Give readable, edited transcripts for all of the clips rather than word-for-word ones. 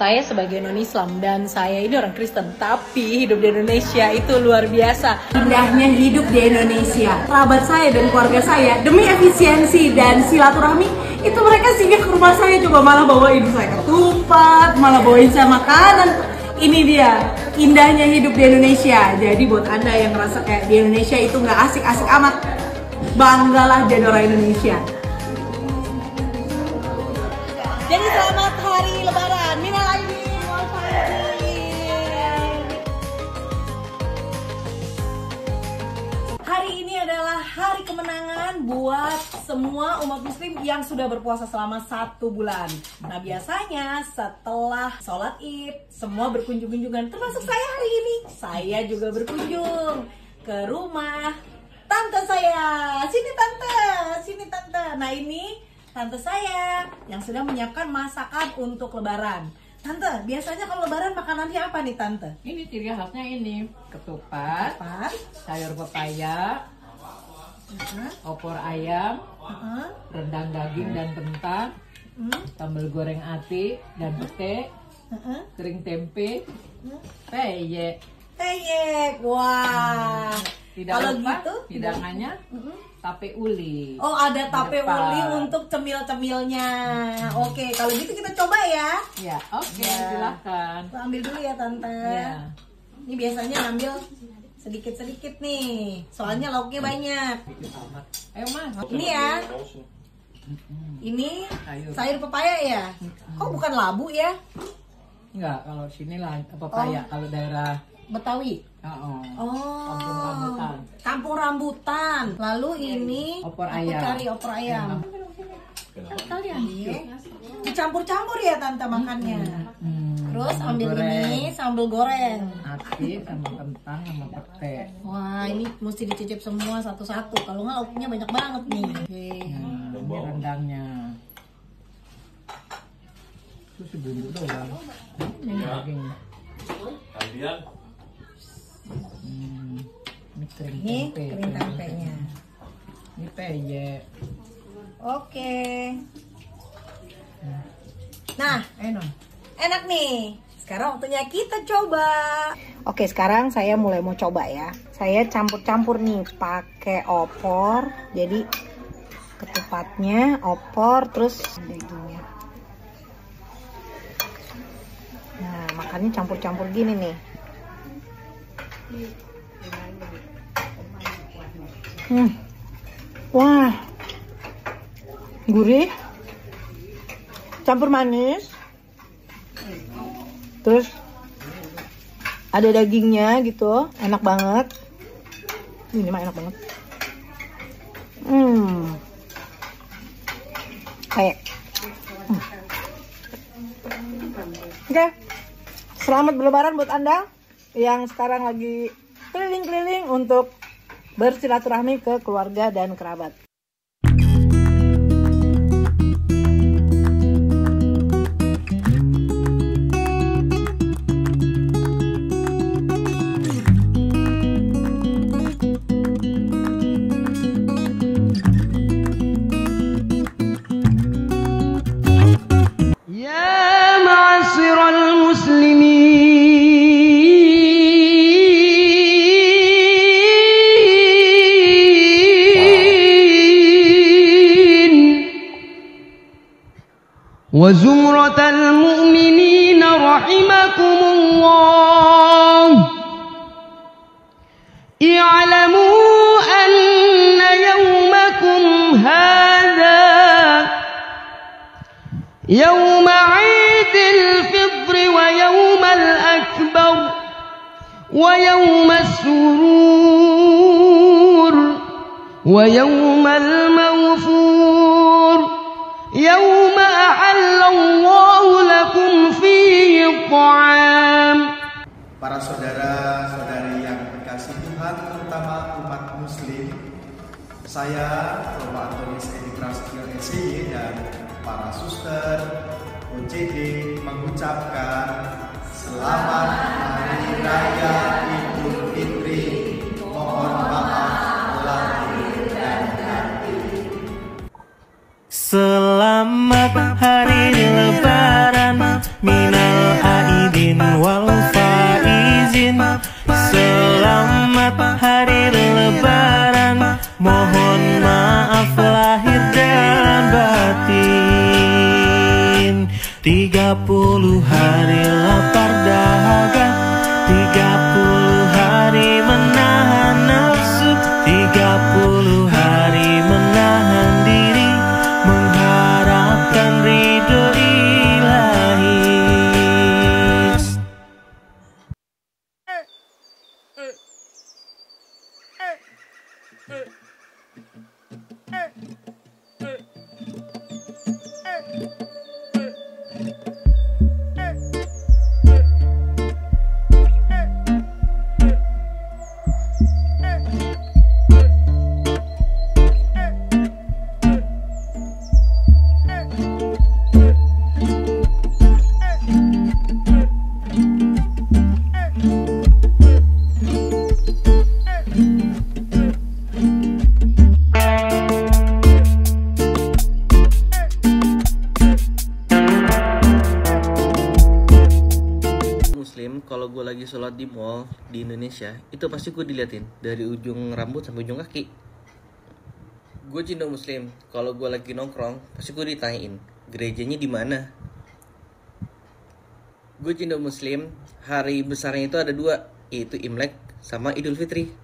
Saya sebagai non-Islam dan saya ini orang Kristen, tapi hidup di Indonesia itu luar biasa. Indahnya hidup di Indonesia. Kerabat saya dan keluarga saya, demi efisiensi dan silaturahmi, itu mereka singgah ke rumah saya, coba malah bawain saya ketupat, malah bawain saya makanan. Ini dia indahnya hidup di Indonesia. Jadi buat Anda yang ngerasa kayak di Indonesia itu nggak asik-asik amat, banggalah jadi orang Indonesia. Jadi selamat hari Lebaran, minal aidin wal faizin. Hari ini adalah hari kemenangan buat semua umat muslim yang sudah berpuasa selama 1 bulan. Nah biasanya setelah sholat id, semua berkunjung-kunjungan, termasuk saya hari ini. Saya juga berkunjung ke rumah tante saya. Sini tante, sini tante. Nah ini tante saya yang sedang menyiapkan masakan untuk lebaran. Tante, biasanya kalau lebaran makanannya apa nih tante? Ini ciri khasnya ini, ketupat, sayur pepaya, opor ayam, rendang daging dan kentang, sambal goreng ati dan pete, kering tempe, peyek. Peyek, wah. Tidak kalau lupa gitu hidangannya tape uli. Oh, ada tape Depan. uli untuk cemil-cemilnya. Oke, kalau gitu kita coba ya. Ya, oke, silahkan. Ambil dulu ya tante. Ya. Ini biasanya ngambil sedikit-sedikit nih, soalnya lauknya banyak. Ayo mas. Ini ya. Ini sayur pepaya ya. Kok bukan labu ya? Enggak, kalau sini lah pepaya, kalau daerah Betawi. oh. Oh. Kampung rambutan. Kampung rambutan. Lalu ini Opor aku ayam. cari opor ayam. Kalian. Iya. Dicampur-campur ya tante makannya. Terus ambil goreng. ini sambal goreng. Ati sama kentang sama pete. Wah, ini mesti dicicip semua satu-satu. Kalau nggak lauknya banyak banget nih. Oke. Nah, ini rendangnya. Itu si bumbu doang. Ini daging. Ini kering Ini tempe. kering tempenya. Ini peyek. Oke. Nah, enak nih. Sekarang waktunya kita coba. Oke, sekarang saya mulai mau coba ya. Saya campur-campur nih pakai opor. Jadi ketupatnya, opor, terus dagingnya. Nah, makannya campur-campur gini nih. Wah, gurih, campur manis, terus ada dagingnya gitu, enak banget. Ini mah enak banget. Kayak, Oke, selamat berlebaran buat Anda yang sekarang lagi keliling-keliling untuk bersilaturahmi ke keluarga dan kerabat. وزمرة المؤمنين رحمكم الله اعلموا أن يومكم هذا يوم عيد الفطر ويوم الأكبر ويوم السرور ويوم المغفور يوم أحل الله لكم فيه الطعام. Para saudara-saudari yang dikasihi Tuhan, terutama umat muslim, saya Bapak Antonius Edi Prasetyo SY dan para suster OCD mengucapkan selamat Hari Raya Idul Fitri. Mohon maaf lahir dan batin. Selamat hari Lebaran minal aidin wal faizin. Selamat hari lebaran, mohon maaf lahir dan batin. 30 hari lapar dahaga, 30 hari menahan nafsu, 30 hari menahan diri, mengharapkan ridho ilahi. Muslim, kalau gue lagi sholat di mall di Indonesia, itu pasti gue diliatin dari ujung rambut sampai ujung kaki. Gue Cindo Muslim, kalau gue lagi nongkrong, pasti gue ditanyain gerejanya di mana. Gue Cindo Muslim, hari besarnya itu ada 2, yaitu Imlek sama Idul Fitri.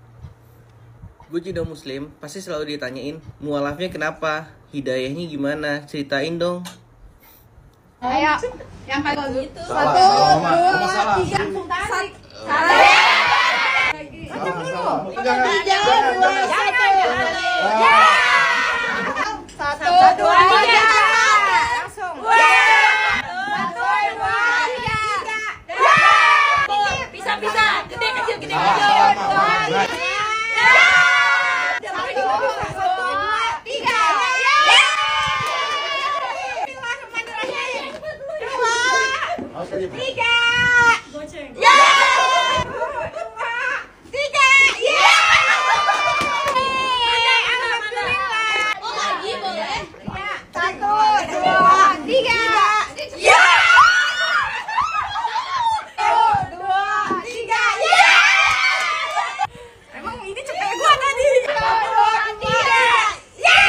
Gue Cindo Muslim, pasti selalu ditanyain mualafnya kenapa, hidayahnya gimana, ceritain dong. Ayo, yang kayak gitu. 1, 2, 3, langsung tarik. Macam dulu. 3, 2, 1. 1, 2, 3. Langsung. 1, 2, 3. Bisa. Gede kecil. 1, 2, 3. Tiga, ya, 2, 3, ya. Alhamdulillah. Oh lagi boleh? 1, 2, 3, ya. 1, 2, 3, ya. Emang ini cepet gua tadi. 1, 2, 3, ya.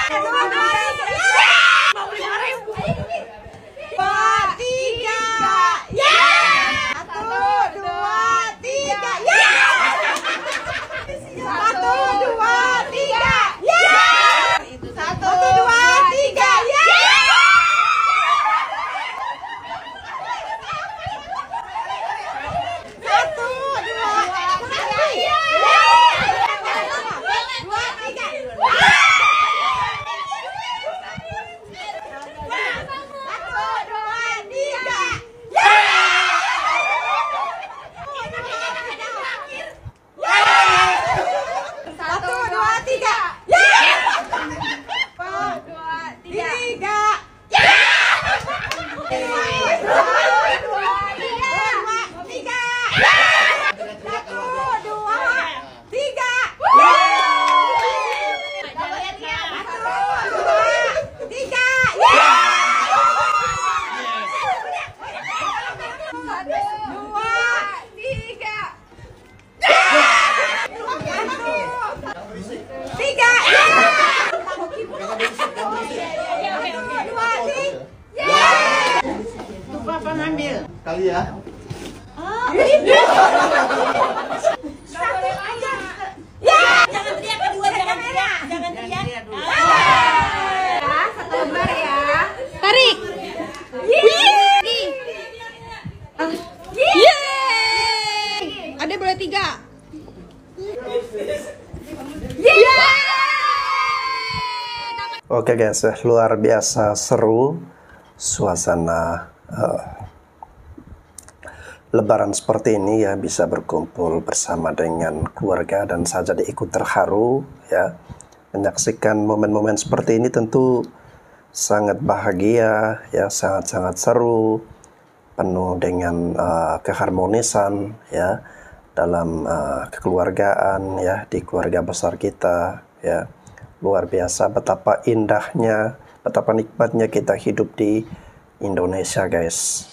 1, 2, 3, ya. Mau 5.000. 2, 3, ya. 1, 2, 3, ya. 1, 2, 3, ya. 1, 2, 3, ya. Kali ya. Satu aja. Ya. Jangan teriak kedua, jangan teriak. Ya, 1 lembar ya. Tarik. Yeay. Ada boleh 3. Oke guys, luar biasa seru suasana Lebaran seperti ini ya, bisa berkumpul bersama dengan keluarga dan saya jadi ikut terharu ya. Menyaksikan momen-momen seperti ini tentu sangat bahagia ya, sangat-sangat seru, penuh dengan keharmonisan ya dalam kekeluargaan ya, di keluarga besar kita ya. Luar biasa betapa indahnya, betapa nikmatnya kita hidup di Indonesia guys.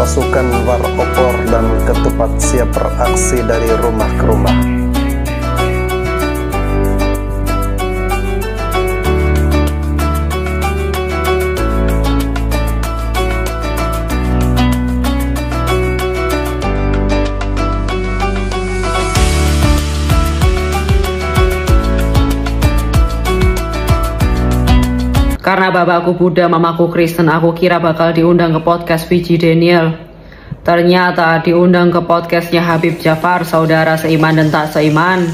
Pasukan war opor dan ketupat siap beraksi dari rumah ke rumah. Karena bapakku Buddha, mamaku Kristen, aku kira bakal diundang ke podcast VJ Daniel. Ternyata diundang ke podcastnya Habib Jafar, saudara seiman dan tak seiman.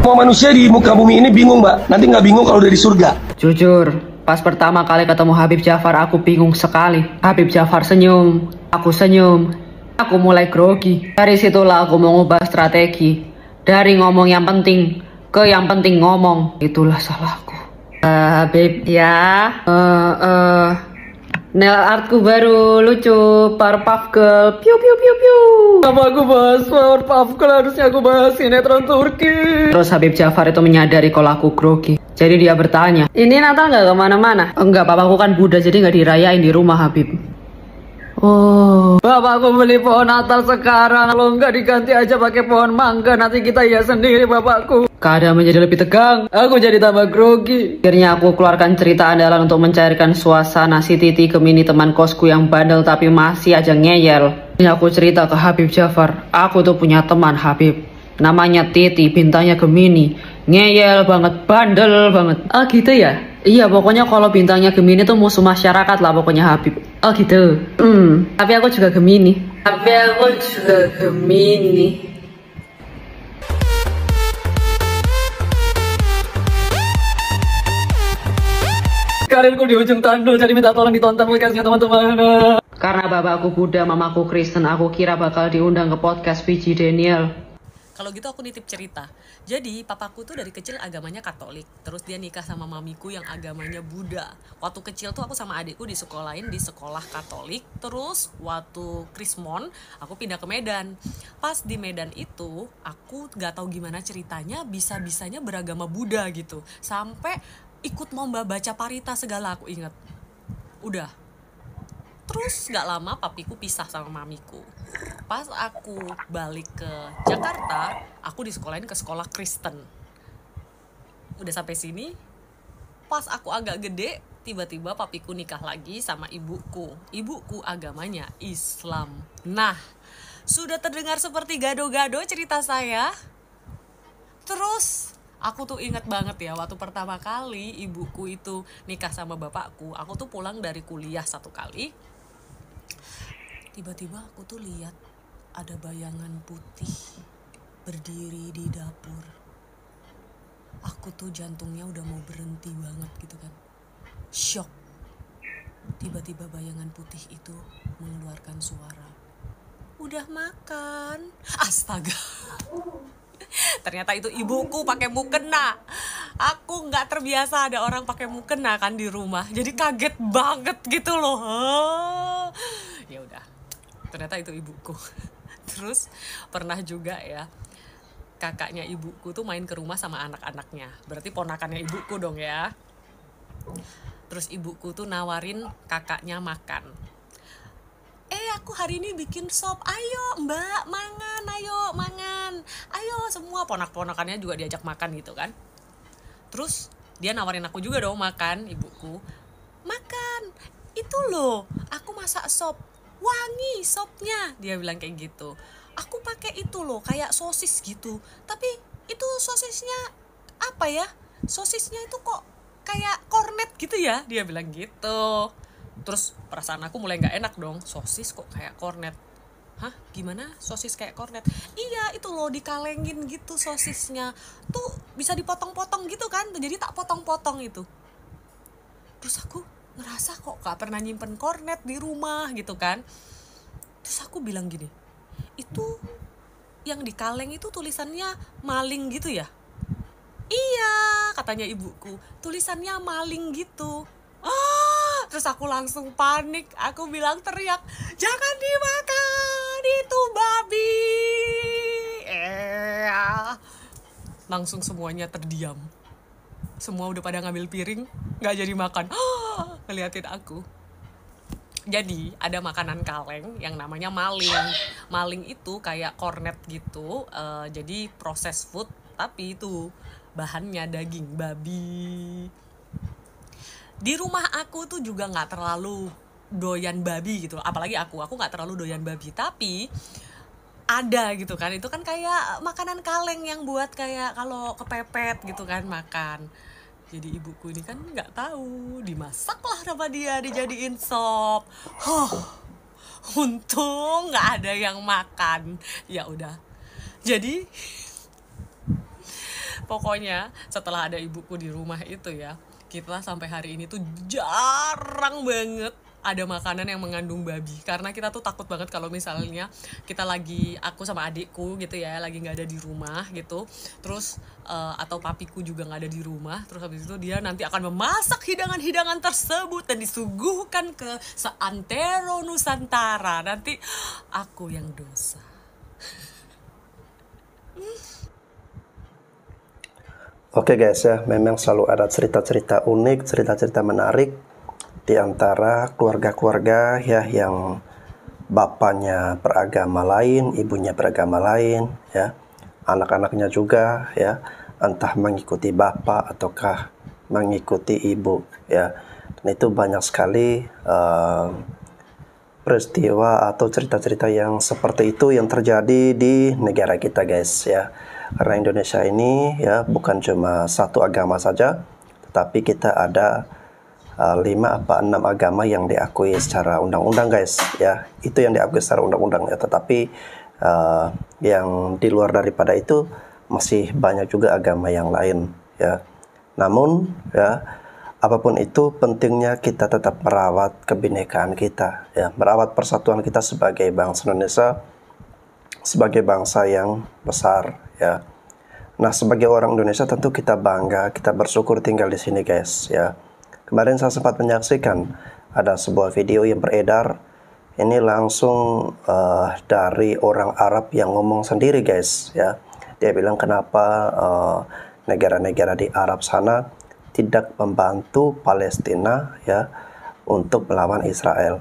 Semua manusia di muka bumi ini bingung, Mbak. Nanti nggak bingung kalau udah di surga. Jujur, pas pertama kali ketemu Habib Jafar, aku bingung sekali. Habib Jafar senyum, aku senyum. Aku mulai grogi. Dari situlah aku mengubah strategi. Dari ngomong yang penting ke yang penting ngomong. Itulah salahku. Habib ya, nail artku baru lucu, Powerpuff Girl, piu piu piu piu. Apa aku bahas Powerpuff Girl, harusnya aku bahas sinetron Turki. Terus Habib Jafar itu menyadari kalau aku grogi. Jadi dia bertanya, ini Natal nggak kemana-mana? Enggak, papaku kan Buddha, jadi nggak dirayain di rumah Habib. Oh, bapakku beli pohon Natal sekarang, lo nggak diganti aja pakai pohon mangga, nanti kita hias sendiri bapakku. Keadaan menjadi lebih tegang, aku jadi tambah grogi. Akhirnya aku keluarkan cerita andalan untuk mencairkan suasana. Si Titi Gemini teman kosku yang bandel tapi masih aja ngeyel. Ini aku cerita ke Habib Jafar, aku tuh punya teman Habib, namanya Titi, bintangnya Gemini, ngeyel banget, bandel banget. Oh gitu ya? Iya, pokoknya kalau bintangnya Gemini tuh musuh masyarakat lah pokoknya Habib. Oh gitu. Tapi aku juga Gemini. Karirku di ujung tanduk, jadi minta tolong ditonton podcastnya teman-teman. Karena bapakku Buddha, mamaku Kristen, aku kira bakal diundang ke podcast VJ Daniel. Kalau gitu aku nitip cerita. Jadi papaku tuh dari kecil agamanya Katolik. Terus dia nikah sama mamiku yang agamanya Buddha. Waktu kecil tuh aku sama adikku disekolahin di sekolah Katolik. Terus waktu Krismon aku pindah ke Medan. Pas di Medan itu aku gak tahu gimana ceritanya bisa-bisanya beragama Buddha gitu. Sampai ikut lomba baca parita segala aku inget. Udah. Terus gak lama papiku pisah sama mamiku. Pas aku balik ke Jakarta, aku disekolahin ke sekolah Kristen. Udah sampai sini, pas aku agak gede, tiba-tiba papiku nikah lagi sama ibuku. Ibuku agamanya Islam. Nah, sudah terdengar seperti gado-gado cerita saya. Terus aku tuh inget banget ya, waktu pertama kali ibuku itu nikah sama bapakku, aku tuh pulang dari kuliah satu kali. Tiba-tiba aku tuh lihat ada bayangan putih berdiri di dapur. Aku tuh jantungnya udah mau berhenti banget gitu kan. Shock. Tiba-tiba bayangan putih itu mengeluarkan suara. Udah makan. Astaga. Ternyata itu ibuku pakai mukena. Aku nggak terbiasa ada orang pakai mukena kan di rumah. Jadi kaget banget gitu loh. Ya udah. Ternyata itu ibuku. Terus pernah juga ya, kakaknya ibuku tuh main ke rumah sama anak-anaknya. Berarti ponakannya ibuku dong ya. Terus ibuku tuh nawarin kakaknya makan. Aku hari ini bikin sop, ayo mbak mangan, ayo mangan. Ayo semua ponak-ponakannya juga diajak makan gitu kan. Terus dia nawarin aku juga dong makan, ibuku. Makan, itu loh aku masak sop, wangi sopnya, dia bilang kayak gitu. Aku pakai itu loh kayak sosis gitu, tapi itu sosisnya apa ya, sosisnya itu kok kayak kornet gitu ya, dia bilang gitu. Terus perasaan aku mulai gak enak dong, sosis kok kayak kornet. Hah, gimana sosis kayak kornet? Iya itu loh dikalengin gitu sosisnya, tuh bisa dipotong-potong gitu kan, jadi tak potong-potong itu. Terus aku ngerasa kok gak pernah nyimpen kornet di rumah gitu kan. Terus aku bilang gini, itu yang di kaleng itu tulisannya maling gitu ya? Iya, katanya ibuku, tulisannya maling gitu. Terus aku langsung panik, aku bilang teriak, jangan dimakan, itu babi. Langsung semuanya terdiam. Semua udah pada ngambil piring, gak jadi makan. Ngeliatin aku. Jadi ada makanan kaleng yang namanya maling. Maling itu kayak kornet gitu, jadi proses food tapi itu bahannya daging babi. Di rumah aku tuh juga nggak terlalu doyan babi gitu, apalagi aku nggak terlalu doyan babi, tapi ada gitu kan, itu kan kayak makanan kaleng yang buat kayak kalau kepepet gitu kan makan. Jadi ibuku ini kan nggak tahu, dimasaklah sama dia, dijadiin sop. Untung nggak ada yang makan. Ya udah. Jadi pokoknya setelah ada ibuku di rumah itu ya, kita sampai hari ini tuh jarang banget ada makanan yang mengandung babi, karena kita tuh takut banget kalau misalnya kita lagi, aku sama adikku gitu ya, lagi nggak ada di rumah gitu, terus atau papiku juga nggak ada di rumah, terus habis itu dia nanti akan memasak hidangan-hidangan tersebut dan disuguhkan ke seantero Nusantara, nanti aku yang dosa. Oke guys ya, memang selalu ada cerita-cerita unik, cerita-cerita menarik di antara keluarga-keluarga ya yang bapaknya beragama lain, ibunya beragama lain ya, anak-anaknya juga ya, entah mengikuti bapak ataukah mengikuti ibu ya. Dan itu banyak sekali peristiwa atau cerita-cerita yang seperti itu yang terjadi di negara kita guys ya. Karena Indonesia ini ya bukan cuma satu agama saja, tetapi kita ada 5 apa 6 agama yang diakui secara undang-undang guys ya. Itu yang diakui secara undang-undang ya, tetapi yang di luar daripada itu masih banyak juga agama yang lain ya. Namun ya, apapun itu pentingnya kita tetap merawat kebinekaan kita ya, merawat persatuan kita sebagai bangsa Indonesia, sebagai bangsa yang besar ya. Nah, sebagai orang Indonesia tentu kita bangga, kita bersyukur tinggal di sini guys ya. Kemarin saya sempat menyaksikan ada sebuah video yang beredar. Ini langsung dari orang Arab yang ngomong sendiri guys ya. Dia bilang kenapa negara-negara di Arab sana tidak membantu Palestina ya untuk melawan Israel.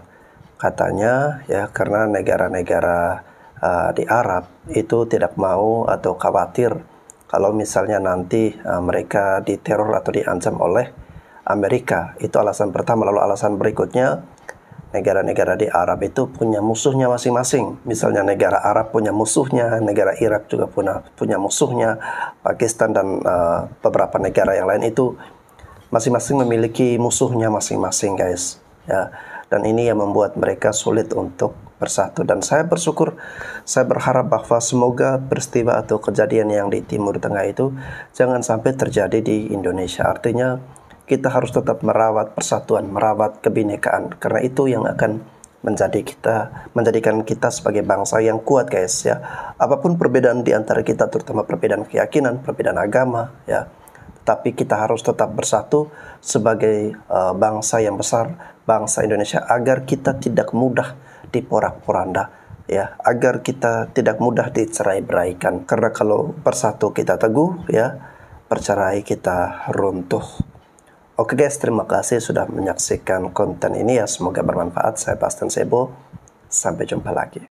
Katanya ya karena negara-negara di Arab itu tidak mau atau khawatir kalau misalnya nanti mereka diteror atau diancam oleh Amerika. Itu alasan pertama. Lalu alasan berikutnya, negara-negara di Arab itu punya musuhnya masing-masing. Misalnya negara Arab punya musuhnya, negara Irak juga punya musuhnya, Pakistan dan beberapa negara yang lain itu masing-masing memiliki musuhnya masing-masing guys ya. Dan ini yang membuat mereka sulit untuk bersatu. Dan saya bersyukur, saya berharap bahwa semoga peristiwa atau kejadian yang di Timur Tengah itu jangan sampai terjadi di Indonesia. Artinya kita harus tetap merawat persatuan, merawat kebinekaan, karena itu yang akan menjadikan kita sebagai bangsa yang kuat guys ya. Apapun perbedaan di antara kita, terutama perbedaan keyakinan, perbedaan agama ya, tapi kita harus tetap bersatu sebagai bangsa yang besar, bangsa Indonesia, agar kita tidak mudah diporak-poranda ya, agar kita tidak mudah dicerai-beraikan. Karena kalau bersatu kita teguh ya, bercerai kita runtuh. Oke guys, terima kasih sudah menyaksikan konten ini ya, semoga bermanfaat. Saya Bastian Sebo, sampai jumpa lagi.